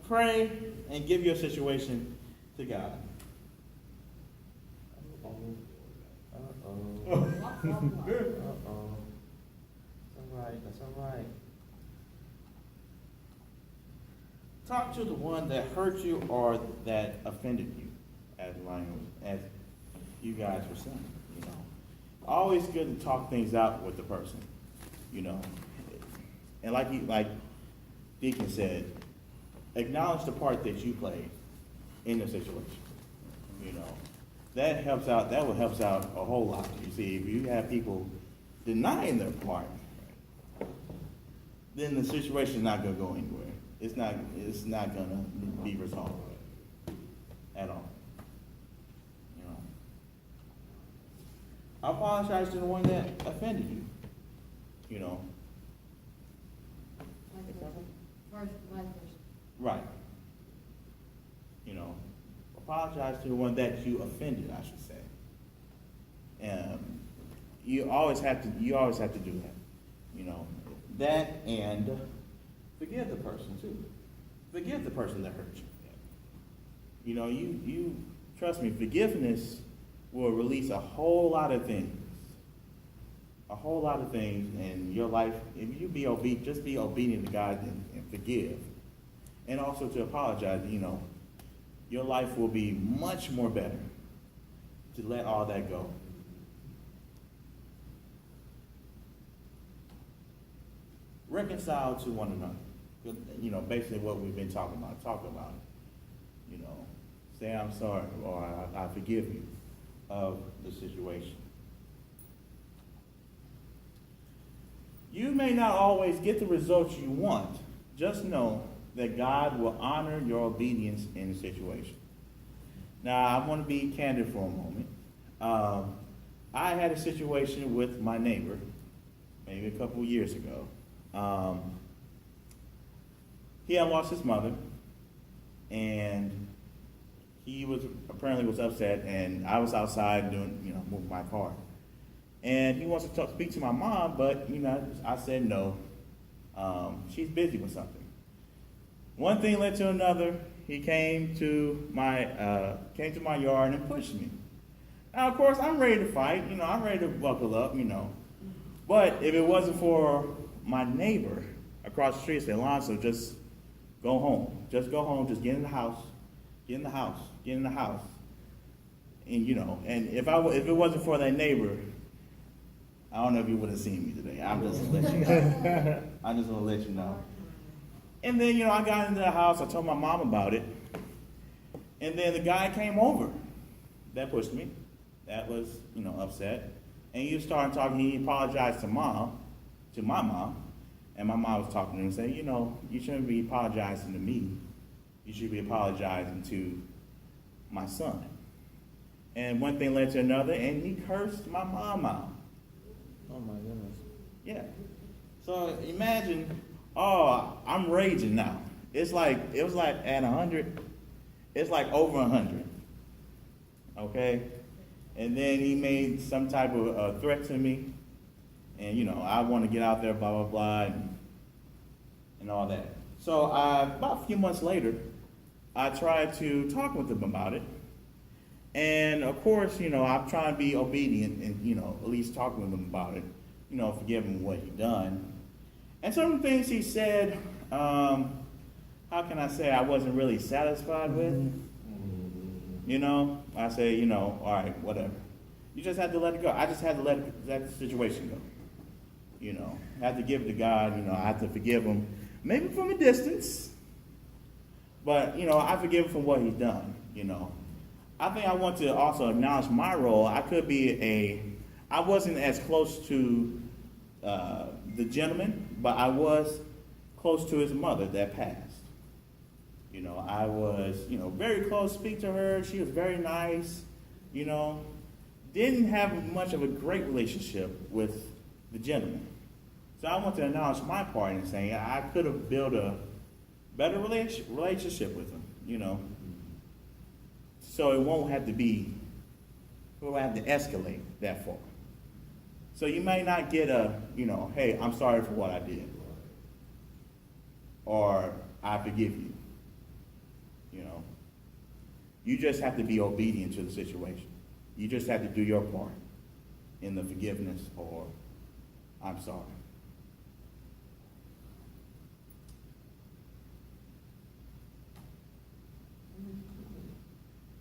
Pray and give your situation to God. Uh-oh. Uh-oh. That's all right. That's all right. Talk to the one that hurt you or that offended you, as you guys were saying. You know, always good to talk things out with the person. You know, and like Deacon said, acknowledge the part that you played in the situation. You know, that helps out. That will help out a whole lot. You see, if you have people denying their part, then the situation is not going to go anywhere. It's not going to be resolved at all. You know, I apologize to the one that offended you. You know, right. You know, apologize to the one that you offended, I should say. You always have to do that. You know, that and forgive the person too. Forgive the person that hurt you. You know, you trust me, forgiveness will release a whole lot of things. A whole lot of things in your life. If you be obedient, just be obedient to God and forgive. And also to apologize, you know, your life will be much more better to let all that go. Reconcile to one another. You know, basically what we've been talking about. Talk about it. You know, say I'm sorry or I forgive you of the situation. You may not always get the results you want. Just know that God will honor your obedience in the situation. Now, I want to be candid for a moment. I had a situation with my neighbor, maybe a couple of years ago. He had lost his mother, and he apparently was upset, and I was outside moving my car. And he wants to speak to my mom, but, I said no. She's busy with something. One thing led to another. He came to my yard and pushed me. Now, of course, I'm ready to fight. I'm ready to buckle up, But if it wasn't for my neighbor across the street, said, Alonzo, just go home. Just go home. Just get in the house. Get in the house. Get in the house. And, and if it wasn't for that neighbor, I don't know if you would have seen me today. I'm just going to let you know. I just want to let you know. And then, I got into the house. I told my mom about it. And then the guy came over that pushed me. That was, upset. And he started talking. He apologized to my mom. And my mom was talking to him and saying, you shouldn't be apologizing to me. You should be apologizing to my son. And one thing led to another, and he cursed my mom out. Oh my goodness. Yeah. So imagine, I'm raging now. It was like at 100. It's like over 100. Okay? And then he made some type of threat to me. And, I want to get out there, blah, blah, blah, and all that. So about a few months later, I tried to talk with him about it. And, of course, I'm trying to be obedient and, at least talk with him about it, forgive him what he done. And some of the things he said, how can I say I wasn't really satisfied with? I say, all right, whatever. You just had to let it go. I just had to let that situation go. I had to give it to God. I had to forgive him, maybe from a distance. But, I forgive him for what he's done, I think I want to also acknowledge my role. I wasn't as close to the gentleman, but I was close to his mother that passed. I was, very close, speak to her. She was very nice, didn't have much of a great relationship with the gentleman. So I want to acknowledge my part in saying I could have built a better relationship with him, So it won't have to escalate that far. So you may not get hey, I'm sorry for what I did. or I forgive you. You know, you just have to be obedient to the situation. You just have to do your part in the forgiveness or I'm sorry.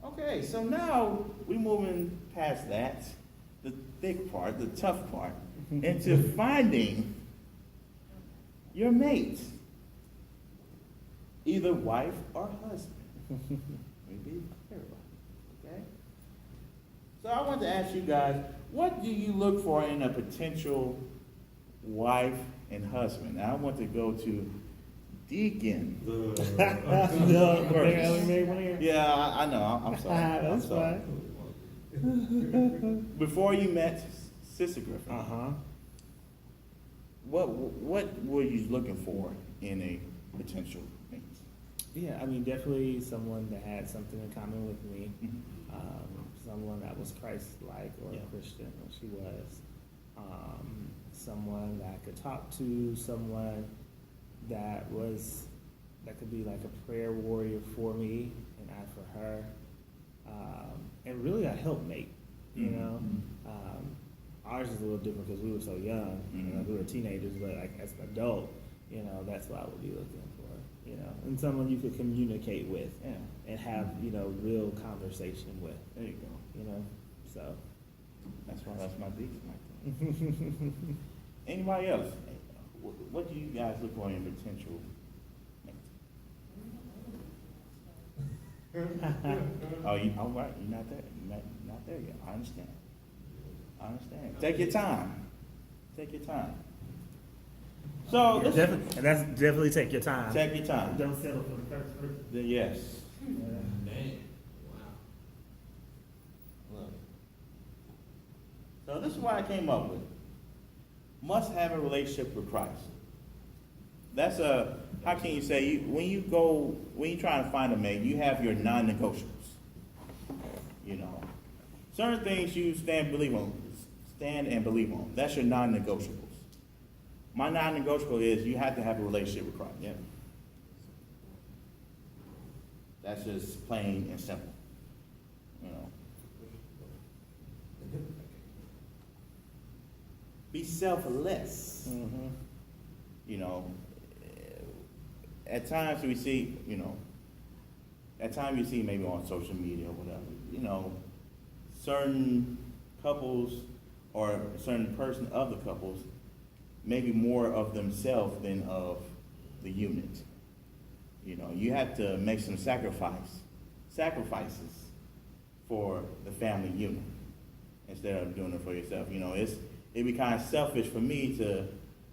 Okay, so now we're moving past that, the thick part, the tough part, into finding your mate, either wife or husband. Maybe everybody, okay? So I want to ask you guys, what do you look for in a potential wife and husband? Now I want to go to Deacon. Yeah, I know. I'm sorry. That's I'm sorry. fine. Before you met Sister Griffin, what were you looking for in a potential mate? Yeah, I mean, definitely someone that had something in common with me. Mhm. Someone that was Christ-like or Yeah. a Christian, or she was. Someone that I could talk to, someone that could be like a prayer warrior for me and I for her. And really a helpmate, you know. Ours is a little different because we were so young. You know, we were teenagers, but like as an adult, you know, that's what I would be looking for, you know. And someone you could communicate with Yeah, and have, you know, real conversation with, there you go. you know. So That's why that's my Deacon right there. Anybody else? What do you guys look for in a potential mate? Oh, you all right? You're not there. You're not there yet. I understand. Take your time. Take your time. So and that's definitely take your time. take your time. Don't settle for the first person. Yes. Man, Look. So this is what I came up with. Must have a relationship with Christ. That's how can you say, when you're trying to find a mate, you have your non-negotiables. You know, certain things you stand and believe on. That's your non-negotiables. My non-negotiable is you have to have a relationship with Christ. Yeah. That's just plain and simple. You know. Be selfless. You know, at times we see, maybe on social media or whatever, certain couples or a certain person of the couples, maybe more of themselves than of the unit. You know, you have to make some sacrifices for the family unit instead of doing it for yourself. You know, it'd be kind of selfish for me to,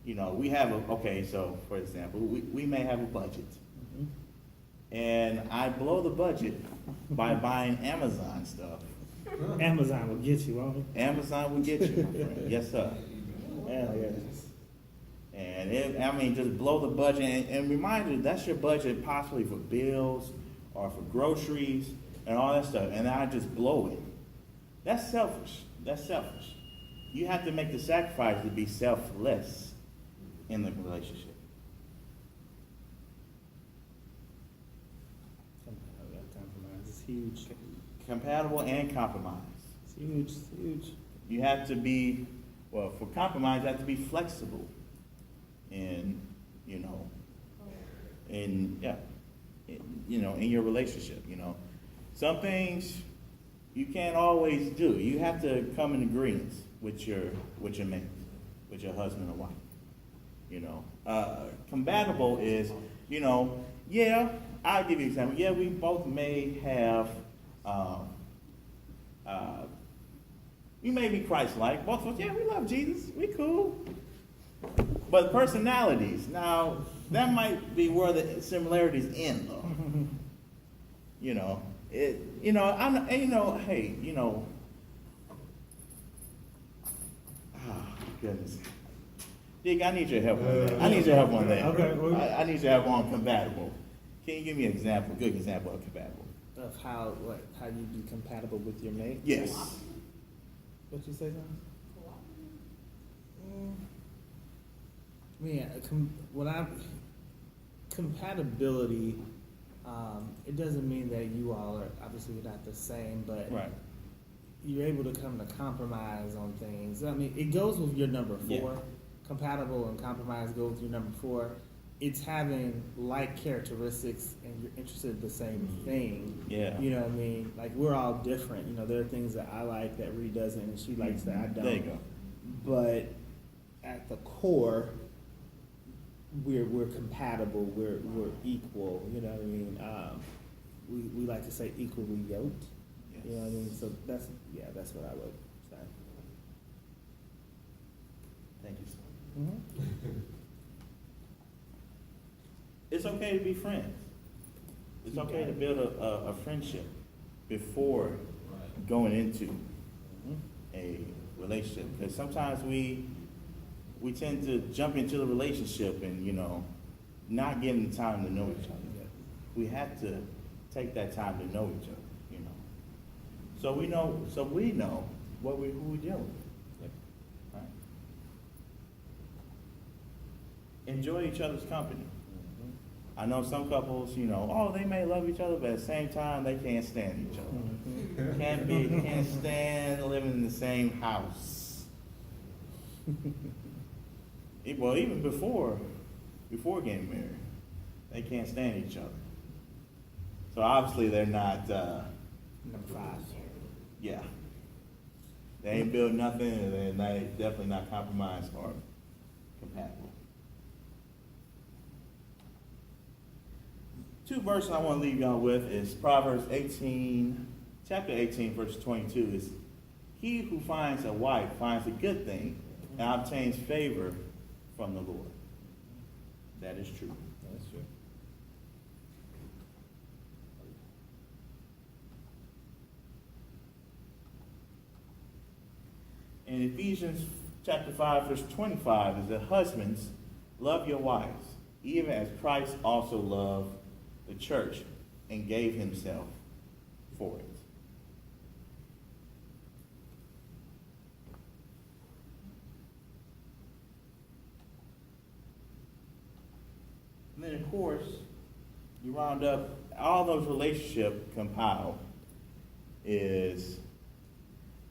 so for example, we may have a budget. And I blow the budget by buying Amazon stuff. Amazon will get you, won't it? Amazon will get you, my friend. Yes, sir. Hell yes. And just blow the budget and remind you that's your budget possibly for bills or for groceries and all that stuff. And I just blow it. That's selfish. You have to make the sacrifice to be selfless in the relationship. Compromise is huge. Compatible and compromise. It's huge. It's huge. You have to be, for compromise, you have to be flexible in your relationship, Some things you can't always do. You have to come in agreement with your mate, with your husband or wife. Compatible is, I'll give you an example. Yeah, we both may have, we may be Christ-like. Both of us, we love Jesus. We cool. But personalities, now, that might be where the similarities end, though. Goodness. Dick, I need your help on that. I need your help on that. Okay. I need your help on compatible. Can you give me an example, good example of compatible? Of how you be compatible with your mate? Yes. What you say, John? compatibility, it doesn't mean that you all are obviously not the same, but Right. you're able to come to compromise on things. I mean, it goes with your number 4. Yeah. Compatible and compromise go with your number 4. It's having like characteristics and you're interested in the same thing. Yeah. You know what I mean? Like, we're all different. You know, there are things that I like that Ree doesn't and she likes that I don't. There you go. But at the core, we're compatible. We're equal. You know what I mean? We like to say equally yoked. Yes. You know what I mean? So that's what I would say. Thank you, sir. Mm-hmm. It's okay to be friends. It's okay to build a friendship before going into a relationship. Because sometimes we tend to jump into the relationship and, not getting the time to know each other. We have to take that time to know each other, So we know who we deal with. Yep. Right? Enjoy each other's company. I know some couples, they may love each other, but at the same time, they can't stand each other. Can't stand living in the same house. Well, even before getting married, they can't stand each other. So obviously, they're not. Number 5. Yeah. They ain't built nothing, and they're definitely not compromised or compatible. 2 verses I want to leave y'all with is Proverbs 18, chapter 18, verse 22 is, he who finds a wife finds a good thing and obtains favor from the Lord. That is true. That's true. In Ephesians chapter 5, verse 25 is that husbands, love your wives, even as Christ also loved the church and gave himself for it. And then, of course, you round up all those relationships compiled is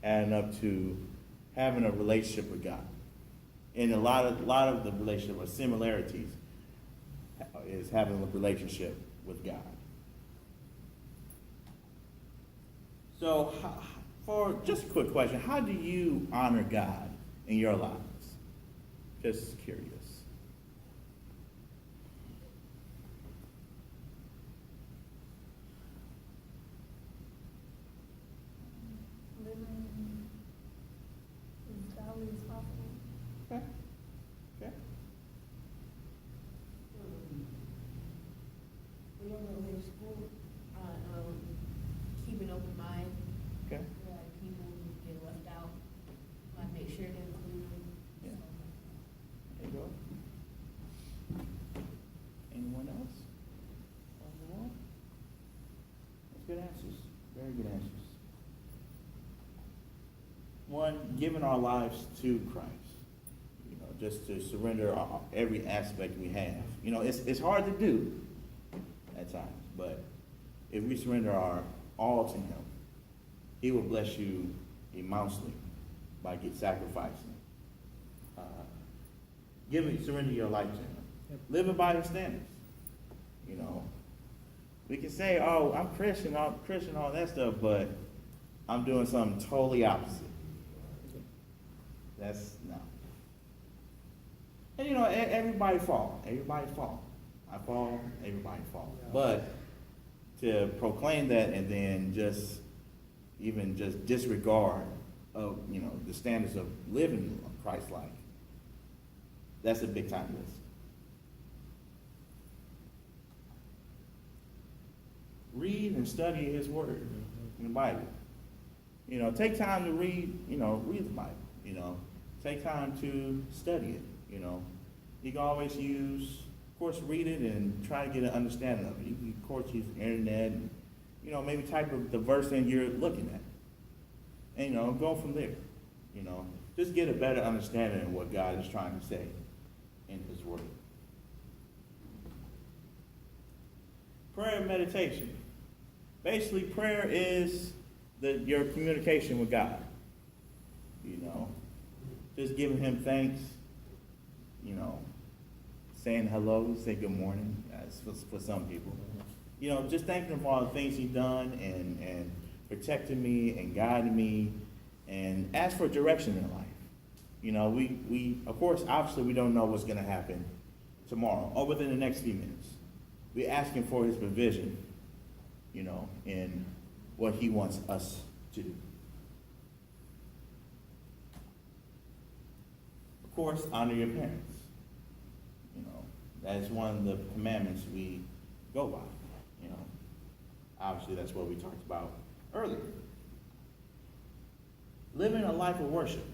adding up to having a relationship with God. And a lot of the relationship or similarities is having a relationship with God. So, for just a quick question, how do you honor God in your lives? Just curious. Living as godly as possible. Okay. Okay. When I go to school, keep an open mind. Okay. People who get left out, I make sure to include them. Yeah. There you go. Anyone else? On the wall? That's good answers. Very good answers. One, giving our lives to Christ. Just to surrender every aspect we have. It's hard to do at times, but if we surrender our all to Him, He will bless you immensely by sacrificing. Surrender your life to Him. Yep. Living by His standards. We can say, "Oh, I'm Christian, all that stuff," but I'm doing something totally opposite. That's no. And everybody fall. Everybody fall. I fall, everybody fall. But to proclaim that and then just disregard of, the standards of living Christ-like, that's a big time risk. Read and study His Word in the Bible. Take time to read the Bible. Take time to study it. You can always of course, read it and try to get an understanding of it. You can, of course, use the internet and, maybe type of the verse in you're looking at. And, go from there. Just get a better understanding of what God is trying to say in His Word. Prayer and meditation. Basically, prayer is your communication with God. You know, just giving him thanks, you know, saying hello, say good morning, that's for some people. You know, just thanking him for all the things he's done and protecting me and guiding me and ask for direction in life. You know, we of course, obviously we don't know what's going to happen tomorrow or within the next few minutes. We're asking for his provision, you know, in what he wants us to do. Of course, honor your parents. You know, that is one of the commandments we go by. You know, obviously that's what we talked about earlier. Living a life of worship.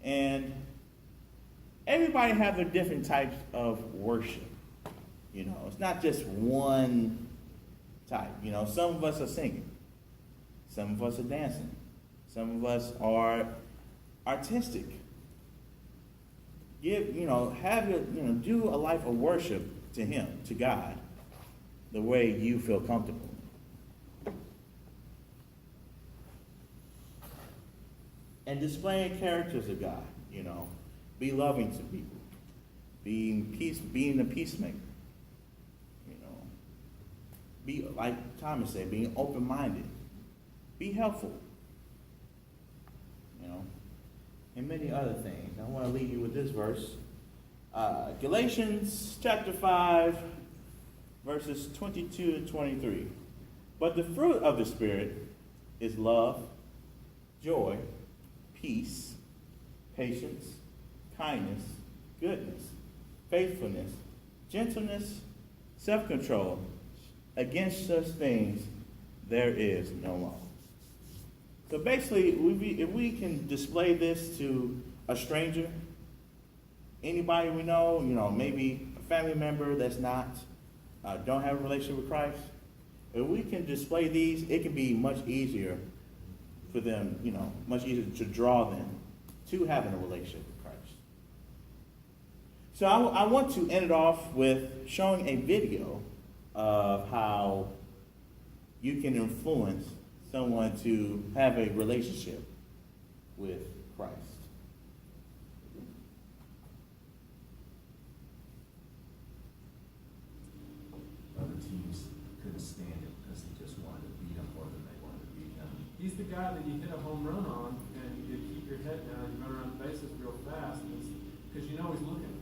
And everybody have their different types of worship. You know, it's not just one type. You know, some of us are singing. Some of us are dancing. Some of us are artistic. Do a life of worship to him, to God, the way you feel comfortable. And displaying characters of God, you know, be loving to people, being a peacemaker, you know, be, like Thomas said, being open-minded, be helpful, you know, and many other things. I want to leave you with this verse. Galatians chapter 5, verses 22 and 23. But the fruit of the Spirit is love, joy, peace, patience, kindness, goodness, faithfulness, gentleness, self-control. Against such things there is no law. So basically, if we can display this to a stranger, anybody we know, you know, maybe a family member that's not, don't have a relationship with Christ, if we can display these, it can be much easier for them, you know, much easier to draw them to having a relationship with Christ. So I want to end it off with showing a video of how you can influence someone to have a relationship with Christ. Other teams couldn't stand it because they just wanted to beat him more than they wanted to beat him. He's the guy that you hit a home run on, and you keep your head down, you run around the bases real fast, because you know he's looking